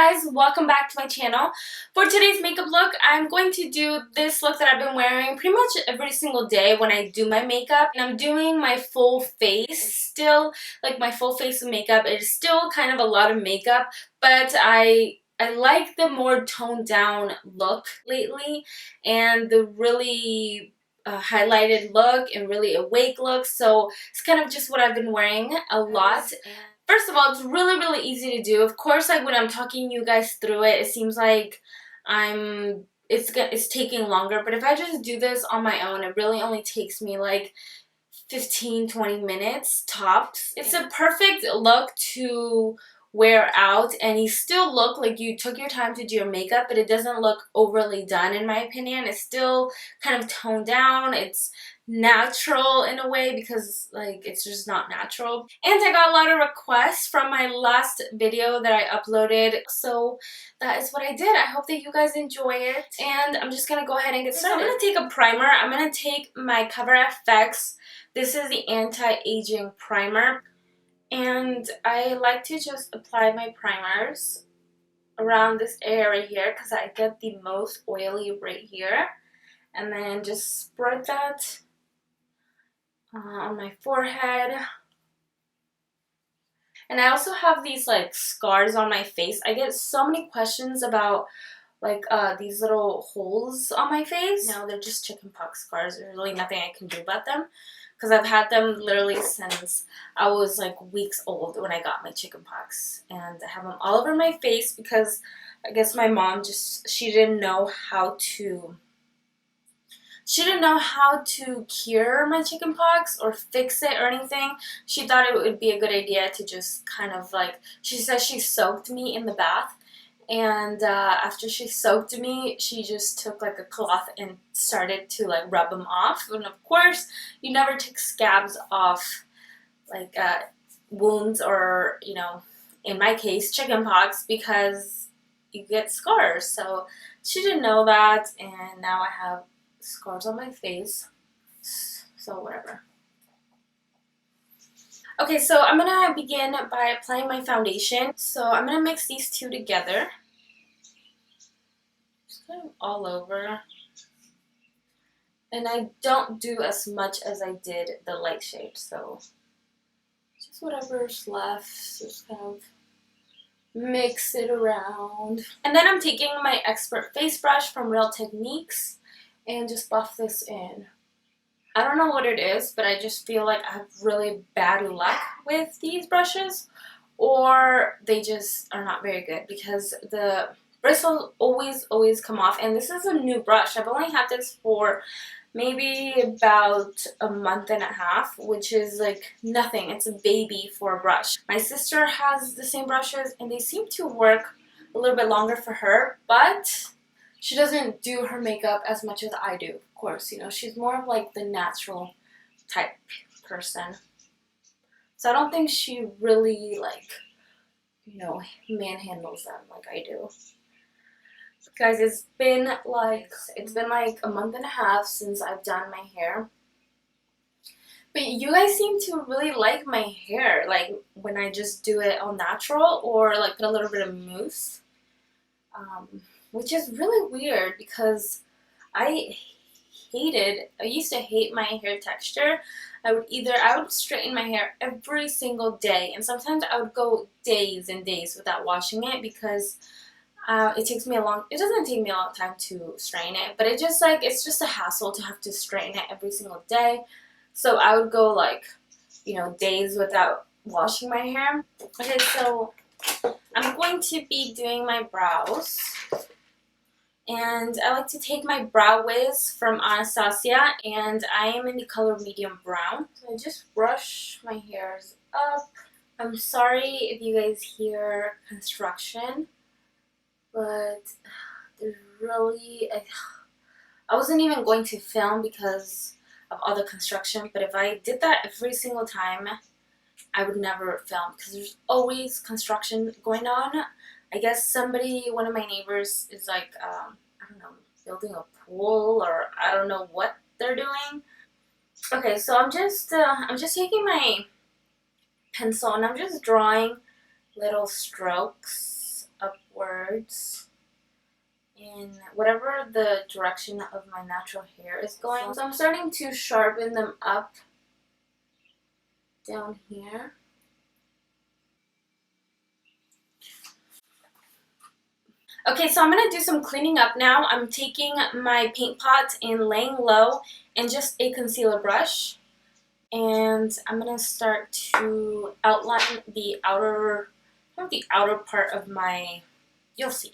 guys, welcome back to my channel. For today's makeup look, I'm going to do this look that I've been wearing pretty much every single day when I do my makeup. And I'm doing my full face still, like my full face of makeup. It is still kind of a lot of makeup, but I like the more toned down look lately and the really highlighted look and really awake look. So it's kind of just what I've been wearing a lot. First of all, it's really easy to do. Of course, like when I'm talking you guys through it, it seems like it's taking longer. But if I just do this on my own, it really only takes me like 15-20 minutes tops. It's a perfect look to wear out and you still look like you took your time to do your makeup, but it doesn't look overly done in my opinion. It's still kind of toned down. It's natural in a way because like it's just not natural. And I got a lot of requests from my last video that I uploaded, so that is what I did. I hope that you guys enjoy it, and I'm just gonna go ahead and get started. So I'm gonna take a primer. I'm gonna take my Cover FX. This is the anti-aging primer, and I like to just apply my primers around this area right here because I get the most oily right here, and then just spread that on my forehead. And I also have these like scars on my face. I get so many questions about like these little holes on my face. No, they're just chickenpox scars. There's really nothing I can do about them because I've had them literally since I was like weeks old when I got my chickenpox, and I have them all over my face because I guess my mom she didn't know how to cure my chickenpox or fix it or anything. She thought it would be a good idea to just kind of like, she said she soaked me in the bath, and after she soaked me, she just took like a cloth and started to like rub them off. And of course, you never take scabs off like wounds or, you know, in my case, chickenpox, because you get scars. So she didn't know that, and now I have scars on my face, so whatever. Okay, so I'm gonna begin by applying my foundation. So I'm gonna mix these two together, just kind of all over. And I don't do as much as I did the light shade, so just whatever's left, just kind of mix it around. And then I'm taking my Expert Face Brush from Real Techniques and just buff this in. I don't know what it is, but I just feel like I have really bad luck with these brushes, or they just are not very good because the bristles always come off. And this is a new brush. I've only had this for maybe about a month and a half, which is like nothing. It's a baby for a brush. My sister has the same brushes and they seem to work a little bit longer for her, but she doesn't do her makeup as much as I do, of course. You know, she's more of like the natural type person. So I don't think she really like, you know, manhandles them like I do. Guys, it's been like a month and a half since I've done my hair. But you guys seem to really like my hair, like when I just do it all natural or like put a little bit of mousse. Which is really weird because I used to hate my hair texture. I would straighten my hair every single day, and sometimes I would go days and days without washing it because it doesn't take me a long time to straighten it, but it's just a hassle to have to straighten it every single day. So I would go like, you know, days without washing my hair. Okay, so I'm going to be doing my brows. And I like to take my Brow Wiz from Anastasia, and I am in the color medium brown. So I just brush my hairs up. I'm sorry if you guys hear construction, but there's really... I wasn't even going to film because of all the construction, but if I did that every single time, I would never film because there's always construction going on. I guess one of my neighbors is like, I don't know, building a pool, or I don't know what they're doing. Okay, so I'm just taking my pencil and I'm just drawing little strokes upwards in whatever the direction of my natural hair is going. So I'm starting to sharpen them up down here. Okay, so I'm going to do some cleaning up now. I'm taking my paint pot and laying low and just a concealer brush. And I'm going to start to outline the outer part of my, you'll see.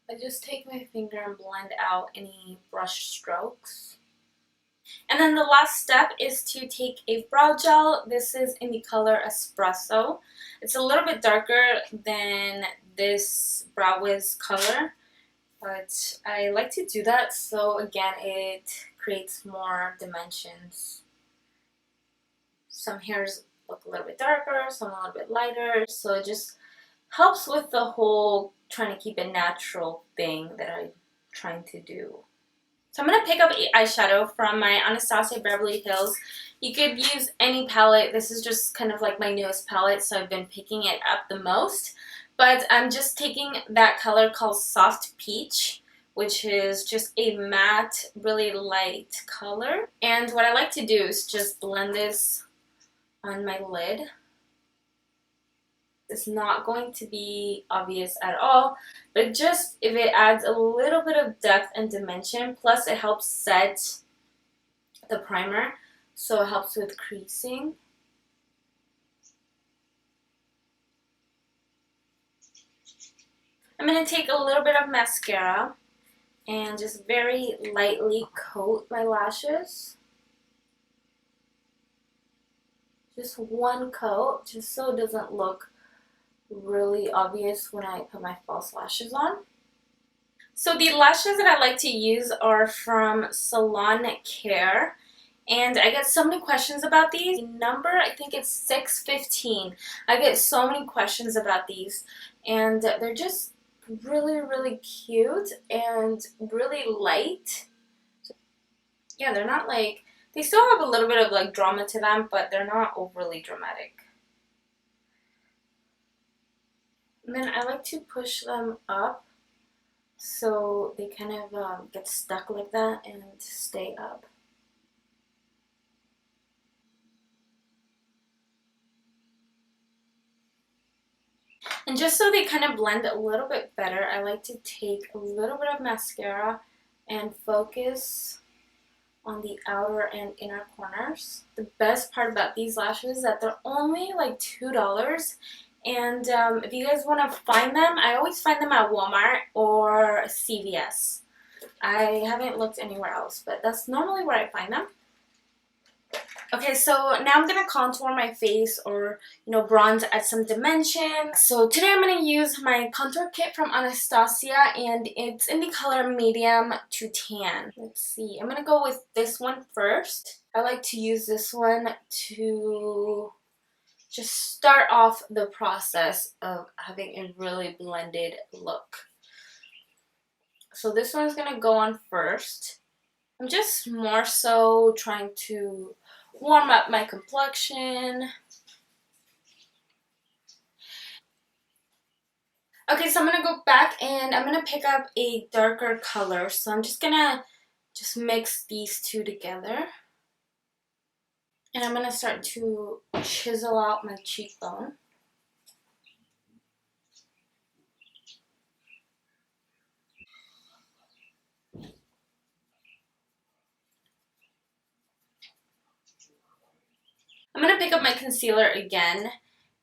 I just take my finger and blend out any brush strokes. And then the last step is to take a brow gel. This is in the color Espresso. It's a little bit darker than this Brow Wiz color, but I like to do that so again it creates more dimensions. Some hairs look a little bit darker, some a little bit lighter, so it just helps with the whole trying to keep a natural thing that I'm trying to do. So I'm going to pick up an eyeshadow from my Anastasia Beverly Hills. You could use any palette. This is just kind of like my newest palette, so I've been picking it up the most. But I'm just taking that color called Soft Peach, which is just a matte, really light color. And what I like to do is just blend this on my lid. It's not going to be obvious at all, but just if it adds a little bit of depth and dimension, plus it helps set the primer, so it helps with creasing. I'm going to take a little bit of mascara and just very lightly coat my lashes. Just one coat, just so it doesn't look really obvious when I put my false lashes on. So the lashes that I like to use are from Salon Care, and I get so many questions about these. The number, I think it's 615. I get so many questions about these, and they're just really cute and really light. Yeah, they're not like, they still have a little bit of like drama to them, but they're not overly dramatic. And then I like to push them up so they kind of get stuck like that and stay up. And just so they kind of blend a little bit better, I like to take a little bit of mascara and focus on the outer and inner corners. The best part about these lashes is that they're only like $2. And if you guys want to find them, I always find them at Walmart or CVS. I haven't looked anywhere else, but that's normally where I find them. Okay, so now I'm going to contour my face or, bronze at some dimension. So today I'm going to use my contour kit from Anastasia, and it's in the color medium to tan. Let's see, I'm going to go with this one first. I like to use this one to just start off the process of having a really blended look. So this one's going to go on first. I'm just more so trying to warm up my complexion. Okay, so I'm going to go back and I'm going to pick up a darker color. So I'm just going to mix these two together. And I'm going to start to chisel out my cheekbone. I'm going to pick up my concealer again.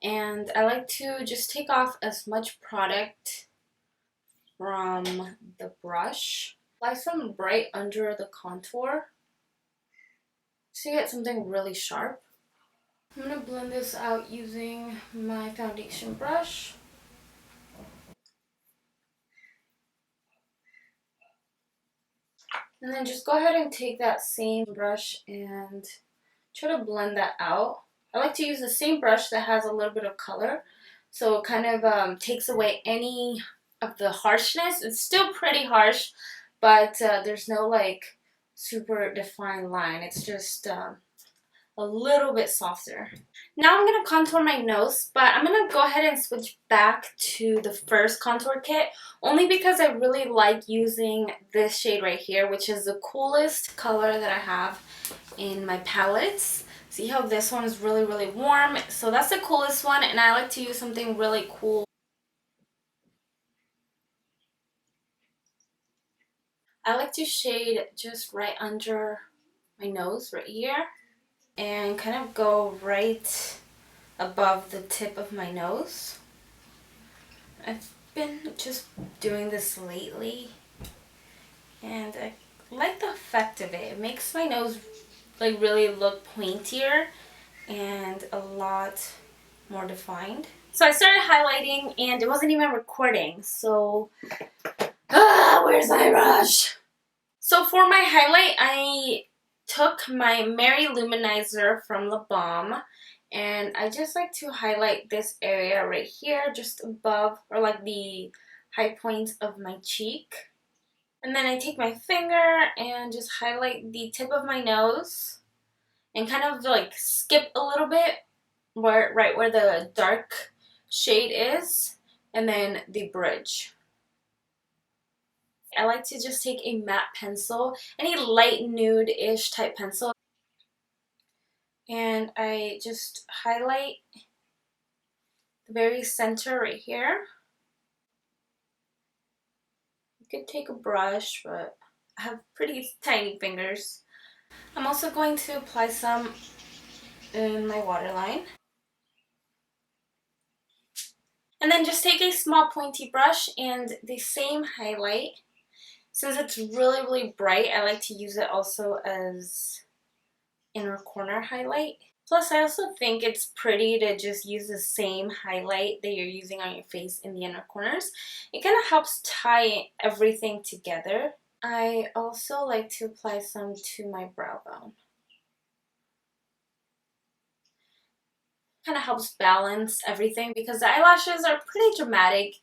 And I like to just take off as much product from the brush. Apply some right under the contour so you get something really sharp. I'm going to blend this out using my foundation brush. And then just go ahead and take that same brush and try to blend that out. I like to use the same brush that has a little bit of color, so it kind of takes away any of the harshness. It's still pretty harsh, but there's no like super defined line. It's just a a little bit softer. Now I'm going to contour my nose, but I'm going to go ahead and switch back to the first contour kit, only because I really like using this shade right here, which is the coolest color that I have in my palettes. See how this one is really, really warm? So that's the coolest one, and I like to use something really cool. I like to shade just right under my nose, right here, and kind of go right above the tip of my nose. I've been just doing this lately, and I like the effect of it. It makes my nose like really look pointier and a lot more defined. So I started highlighting and it wasn't even recording, so where's my brush? So for my highlight, I took my Mary Luminizer from the Balm, and I just like to highlight this area right here, just above, or like the high points of my cheek. And then I take my finger and just highlight the tip of my nose and kind of like skip a little bit right where the dark shade is, and then the bridge. I like to just take a matte pencil, any light nude-ish type pencil, and I just highlight the very center right here. You could take a brush, but I have pretty tiny fingers. I'm also going to apply some in my waterline. And then just take a small pointy brush and the same highlight. Since it's really, really bright, I like to use it also as inner corner highlight. Plus, I also think it's pretty to just use the same highlight that you're using on your face in the inner corners. It kind of helps tie everything together. I also like to apply some to my brow bone. Kind of helps balance everything because the eyelashes are pretty dramatic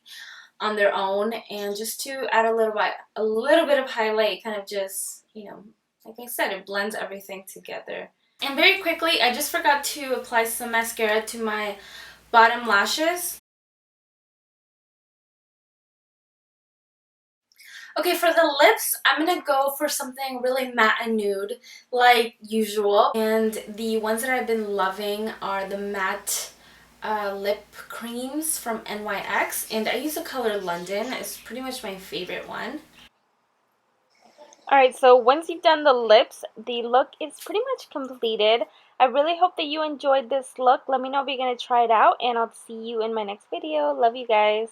on their own, and just to add a little bit of highlight kind of just, you know, like I said, it blends everything together. And very quickly, I just forgot to apply some mascara to my bottom lashes. Okay, for the lips, I'm going to go for something really matte and nude, like usual. And the ones that I've been loving are the matte lip creams from NYX. And I use the color London. It's pretty much my favorite one. Alright, so once you've done the lips, the look is pretty much completed. I really hope that you enjoyed this look. Let me know if you're going to try it out, and I'll see you in my next video. Love you guys.